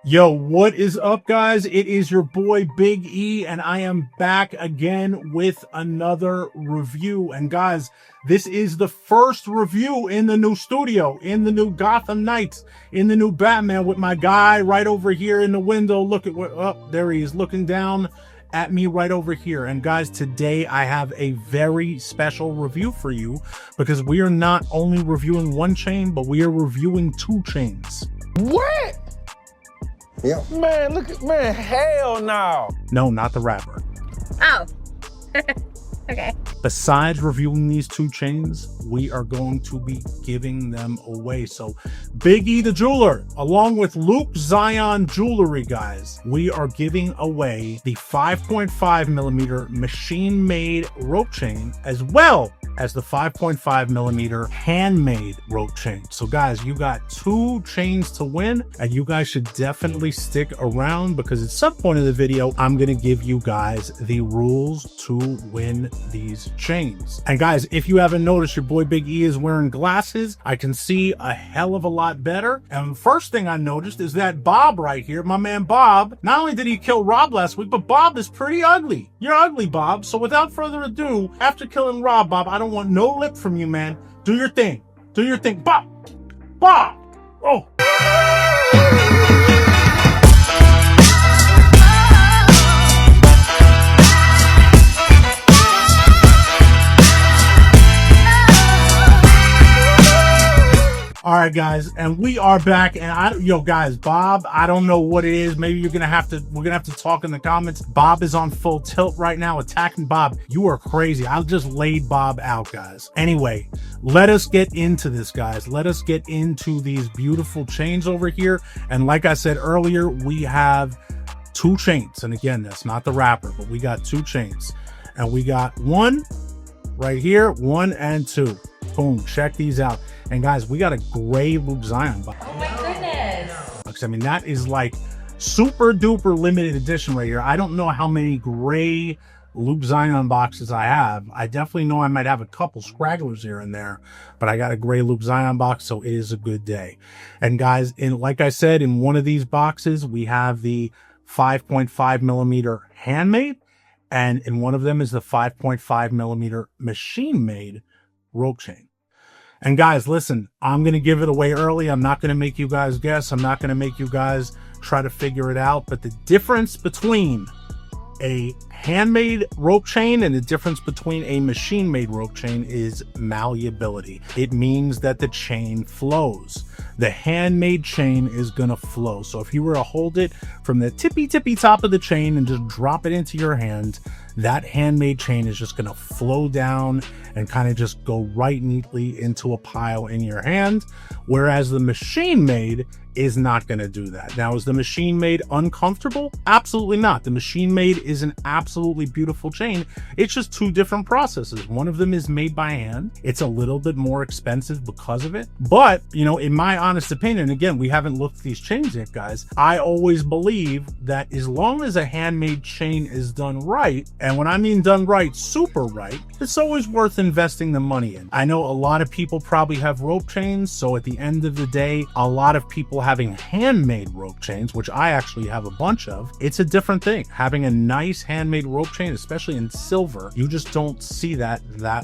Yo, what is up, guys? It is your boy Big E, and I am back again with another review. And guys, this is the first review in the new studio, in the new Gotham Knights, in the new Batman, with my guy right over here in the window. Look at what, oh, there he is, looking down at me right over here. And guys, today I have a very special review for you, because we are not only reviewing one chain, but we are reviewing two chains. What? Yeah. Man, look at, man, hell no. No, not the rapper. Oh. Okay. Besides reviewing these two chains, we are going to be giving them away. So Big E the jeweler, along with Luke Zion Jewelry, guys, we are giving away the 5.5 millimeter machine made rope chain, as well as the 5.5 millimeter handmade rope chain. So guys, you got two chains to win, and you guys should definitely stick around, because at some point in the video, I'm going to give you guys the rules to win these chains. And guys, if you haven't noticed, your boy Big E is wearing glasses. I can see a hell of a lot better. And the first thing I noticed is that Bob right here, my man Bob, not only did he kill Rob last week, but Bob is pretty ugly. You're ugly, Bob. So without further ado, after killing Rob, Bob, I don't want no lip from you, man. Do your thing. Do your thing. Bob! Bob! Oh! All right, guys, and we are back. And yo, guys, Bob, I don't know what it is. Maybe we're gonna have to talk in the comments. Bob is on full tilt right now, attacking Bob. You are crazy. I just laid Bob out, guys. Anyway, let us get into this, guys. Let us get into these beautiful chains over here. And like I said earlier, we have two chains. And again, that's not the rapper, but we got two chains. And we got one right here, 1 and 2. Boom, check these out. And guys, we got a gray Luke Zion box. Oh my goodness. I mean, that is like super duper limited edition right here. I don't know how many gray Luke Zion boxes I have. I definitely know I might have a couple scragglers here and there, but I got a gray Luke Zion box, so it is a good day. And guys, like I said, in one of these boxes, we have the 5.5 millimeter handmade, and in one of them is the 5.5 millimeter machine made rope chain. And guys, listen, I'm going to give it away early. I'm not going to make you guys guess. I'm not going to make you guys try to figure it out. But the difference between a handmade rope chain and the difference between a machine made rope chain is malleability. It means that the chain flows. The handmade chain is going to flow. So if you were to hold it from the tippy top of the chain and just drop it into your hand, that handmade chain is just going to flow down and kind of just go right neatly into a pile in your hand. Whereas the machine made is not going to do that. Now, is the machine made uncomfortable? Absolutely not. The machine made is an absolutely beautiful chain. It's just two different processes. One of them is made by hand. It's a little bit more expensive because of it. But, you know, in my honest opinion, again, we haven't looked at these chains yet, guys. I always believe that as long as a handmade chain is done right, and when I mean done right, super right, it's always worth investing the money in. I know a lot of people probably have rope chains, so at the end of the day, a lot of people having handmade rope chains, which I actually have a bunch of, it's a different thing. Having a nice handmade rope chain, especially in silver, you just don't see that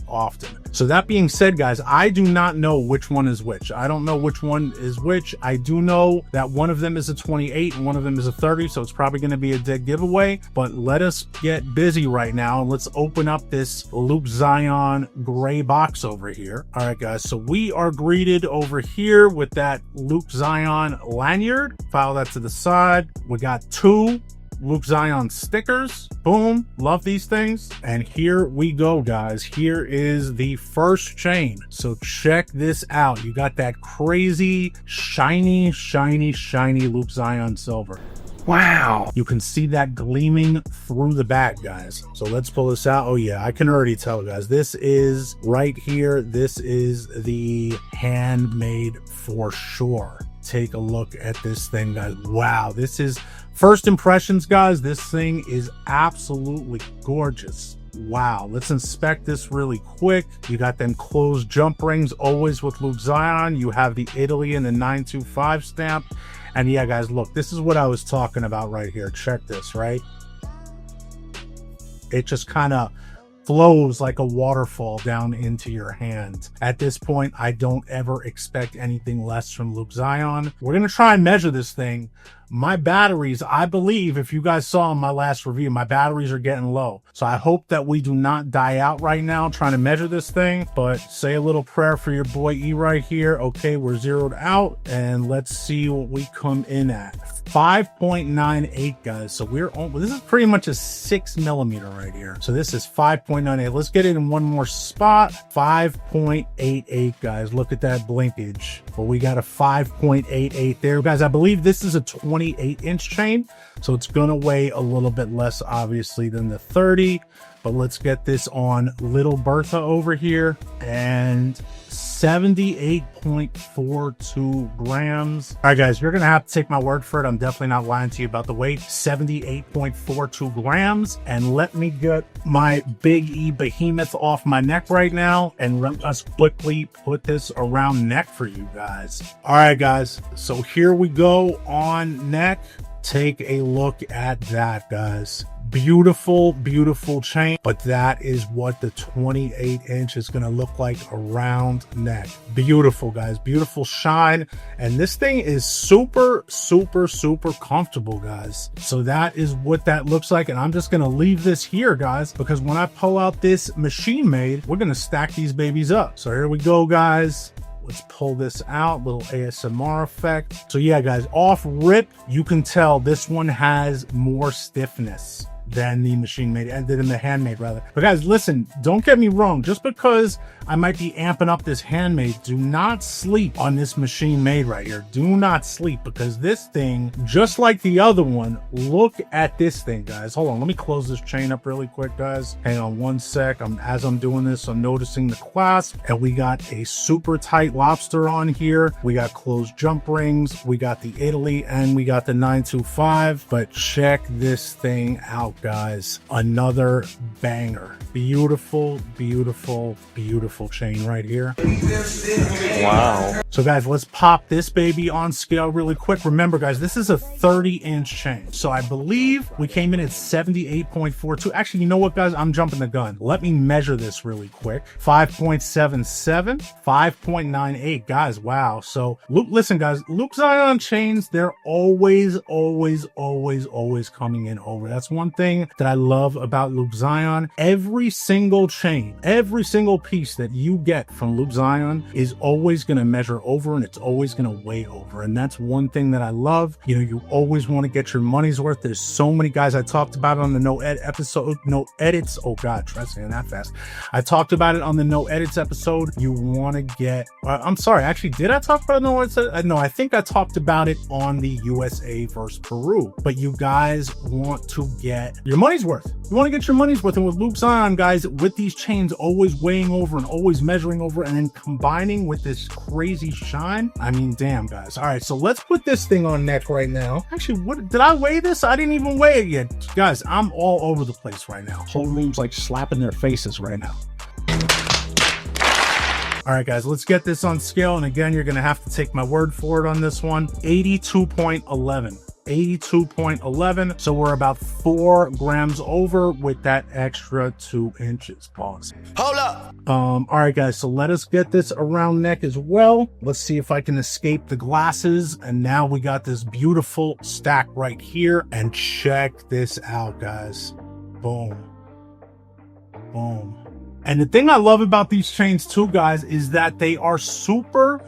often. So that being said, guys, I do not know which one is which. I don't know which one is which. I do know that one of them is a 28 and one of them is a 30, so it's probably going to be a dead giveaway. But let us get busy right now and let's open up this Luke Zion gray box over here. All right, guys, so we are greeted over here with that Luke Zion lanyard. File that to the side. We got two Luke Zion stickers. Boom, love these things. And here we go, guys. Here is the first chain. So check this out. You got that crazy shiny Luke Zion silver. Wow, you can see that gleaming through the back, guys. So let's pull this out. Oh yeah, I can already tell, guys. This is right here. This is the handmade for sure. Take a look at this thing, guys. Wow, this is first impressions, guys. This thing is absolutely gorgeous. Wow, let's inspect this really quick. You got them closed jump rings, always with Luke Zion. You have the Italy and the 925 stamp. And yeah, guys, look, this is what I was talking about right here. Check this, right? It just kind of flows like a waterfall down into your hand. At this point, I don't ever expect anything less from Loop Zion. We're going to try and measure this thing. My batteries, I believe, if you guys saw in my last review, my batteries are getting low. So I hope that we do not die out right now trying to measure this thing, but say a little prayer for your boy E right here. Okay, we're zeroed out, and let's see what we come in at. 5.98, guys. So this is pretty much a 6mm right here. So this is 5.98. Let's get it in one more spot. 5.88, guys. Look at that blinkage. Well, we got a 5.88 there, guys. I believe this is a 28-inch chain, so it's gonna weigh a little bit less, obviously, than the 30. But let's get this on little Bertha over here, and 78.42 grams. All right, guys, you're gonna have to take my word for it. I'm definitely not lying to you about the weight. 78.42 grams. And let me get my Big E behemoth off my neck right now, and let us quickly put this around neck for you guys. All right, guys, so here we go on neck. Take a look at that, guys. Beautiful, beautiful chain, but that is what the 28-inch is going to look like around neck. Beautiful, guys. Beautiful shine. And this thing is super, super, super comfortable, guys. So that is what that looks like. And I'm just going to leave this here, guys, because when I pull out this machine made, we're going to stack these babies up. So here we go, guys. Let's pull this out, little ASMR effect. So yeah, guys, off rip, you can tell this one has more stiffness than the machine made, and than the handmade rather. But guys, listen, don't get me wrong. Just because I might be amping up this handmade, do not sleep on this machine made right here. Do not sleep, because this thing, just like the other one, look at this thing, guys. Hold on, let me close this chain up really quick, guys. Hang on one sec. As I'm doing this, I'm noticing the clasp, and we got a super tight lobster on here. We got closed jump rings. We got the Italy, and we got the 925. But check this thing out, guys. Another banger. Beautiful, beautiful, beautiful chain right here. Wow. So guys, let's pop this baby on scale really quick. Remember, guys, this is a 30-inch chain. So I believe we came in at 78.42. Actually, you know what, guys? I'm jumping the gun. Let me measure this really quick. 5.77, 5.98. Guys, wow. So listen, guys, Loop Zion chains, they're always, always, always, always coming in over. That's one thing that I love about Loop Zion. Every single chain, every single piece that you get from Loop Zion is always going to measure over, and it's always going to weigh over. And that's one thing that I love. You know, you always want to get your money's worth. There's so many guys, I talked about it on the no edits. Oh God, try saying that fast. I talked about it on the no edits episode. You want to get, I'm sorry, actually, did I talk about it? No, I think I talked about it on the USA versus Peru. But you guys want to get your money's worth. You want to get your money's worth. And with Loop Zion, guys, with these chains always weighing over and always measuring over, and then combining with this crazy shine, I mean, damn, guys. All right, so let's put this thing on neck right now. Actually, what did I weigh this? I didn't even weigh it yet. Guys, I'm all over the place right now. Whole room's like slapping their faces right now. All right, guys, let's get this on scale. And again, you're going to have to take my word for it on this one. 82.11. 82.11. So we're about 4 grams over with that extra 2 inches. Pause. Hold up. All right, guys, so let us get this around neck as well. Let's see if I can escape the glasses. And now we got this beautiful stack right here. And check this out, guys. Boom. Boom. And the thing I love about these chains too, guys, is that they are super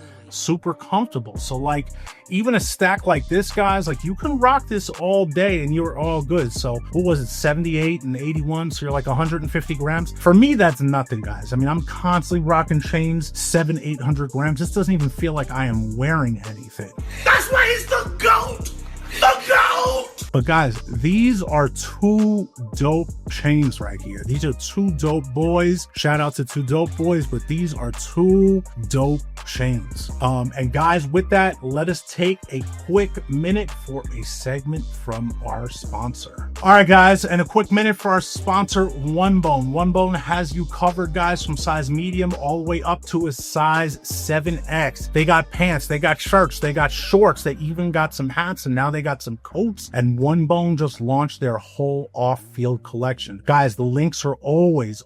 comfortable. So like even a stack like this, guys, like you can rock this all day and you're all good. So what was it, 78 and 81, so you're like 150 grams. For me, that's nothing, guys. I mean, I'm constantly rocking chains 700-800 grams. This doesn't even feel like I am wearing anything. That's why he's the GOAT. The GOAT. But guys, these are two dope chains right here. These are two dope boys. Shout out to two dope boys, but these are two dope chains. And guys, with that, let us take a quick minute for a segment from our sponsor. All right, guys, and a quick minute for our sponsor, One Bone. One Bone has you covered, guys, from size medium all the way up to a size 7X. They got pants, they got shirts, they got shorts, they even got some hats, and now they got some coats. And One Bone just launched their whole off-field collection. Guys, the links are always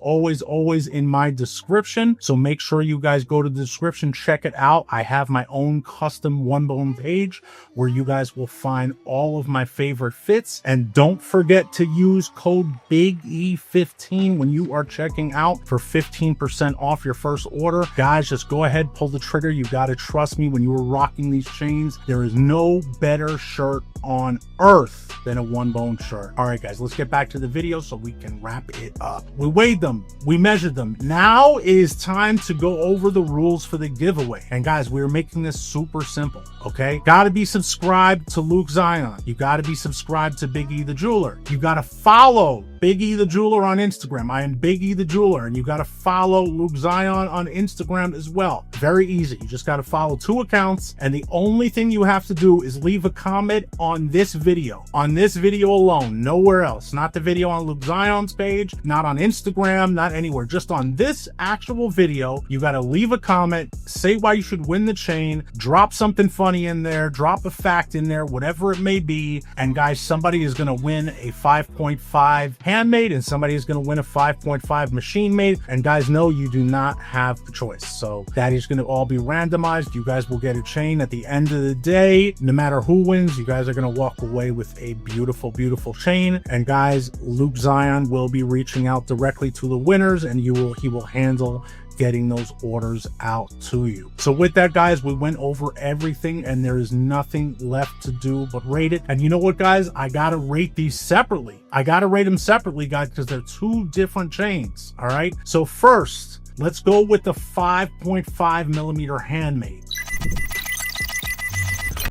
in my description. So make sure you guys go to the description, check it out. I have my own custom One Bone page where you guys will find all of my favorite fits. And don't forget to use code BIGE15 when you are checking out for 15% off your first order. Guys, just go ahead, pull the trigger. You got to trust me, when you are rocking these chains, there is no better shirt on earth than a One Bone shirt. All right, guys, let's get back to the video so we can wrap it up. We weighed them, we measured them. Now it is time to go over the rules for the giveaway. And guys, we're making this super simple, okay? Gotta be subscribed to Luke Zion. You gotta be subscribed to Big E the Jeweler. You gotta follow Big E the Jeweler on Instagram. I am Big E the Jeweler, and you gotta follow Luke Zion on Instagram as well. Very easy. You just gotta follow 2 accounts, and the only thing you have to do is leave a comment on this video. On this video alone, nowhere else. Not the video on Luke Zion's page, not on Instagram, not anywhere. Just on this actual video, you gotta leave a comment, say why you should win the chain, drop something funny in there, drop a fact in there, whatever it may be. And guys, somebody is gonna win a 5.5 handmade, and somebody is going to win a 5.5 machine made. And guys, no, you do not have the choice. So that is going to all be randomized. You guys will get a chain at the end of the day. No matter who wins, you guys are going to walk away with a beautiful, beautiful chain. And guys, Luke Zion will be reaching out directly to the winners, and he will handle getting those orders out to you. So with that, guys, we went over everything, and there is nothing left to do but rate it. And you know what, guys? I gotta rate these separately. I gotta rate them separately, guys, because they're two different chains. All right. So first, let's go with the 5.5 millimeter handmade.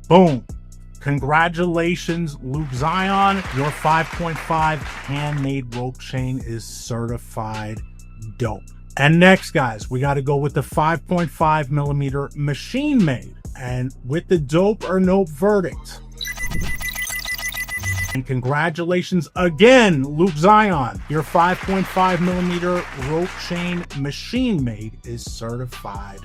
Boom. Congratulations, Luke Zion. Your 5.5 handmade rope chain is certified dope. And next, guys, we got to go with the 5.5 millimeter machine made, and with the dope or nope verdict. And congratulations again, Luke Zion. Your 5.5 millimeter rope chain machine made is certified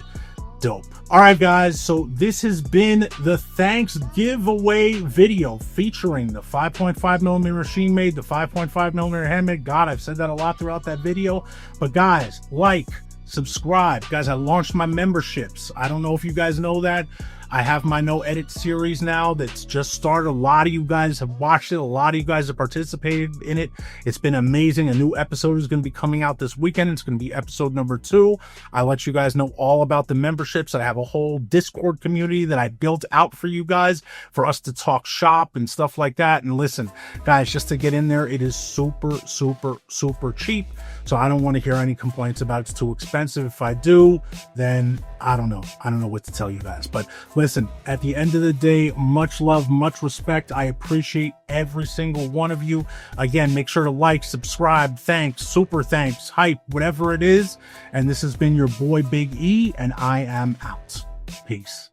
dope. All right, guys, so this has been the thanks giveaway video featuring the 5.5 millimeter machine made, the 5.5 millimeter handmade. God, I've said that a lot throughout that video. But guys, like, subscribe. Guys, I launched my memberships. I don't know if you guys know that. I have my no edit series now that's just started. A lot of you guys have watched it. A lot of you guys have participated in it. It's been amazing. A new episode is going to be coming out this weekend. It's going to be episode number 2. I let you guys know all about the memberships. I have a whole Discord community that I built out for you guys for us to talk shop and stuff like that. And listen, guys, just to get in there, it is super, super, super cheap. So I don't want to hear any complaints about it's too expensive. If I do, then I don't know. I don't know what to tell you guys. But listen, at the end of the day, much love, much respect. I appreciate every single one of you. Again, make sure to like, subscribe, thanks, super thanks, hype, whatever it is. And this has been your boy Big E, and I am out. Peace.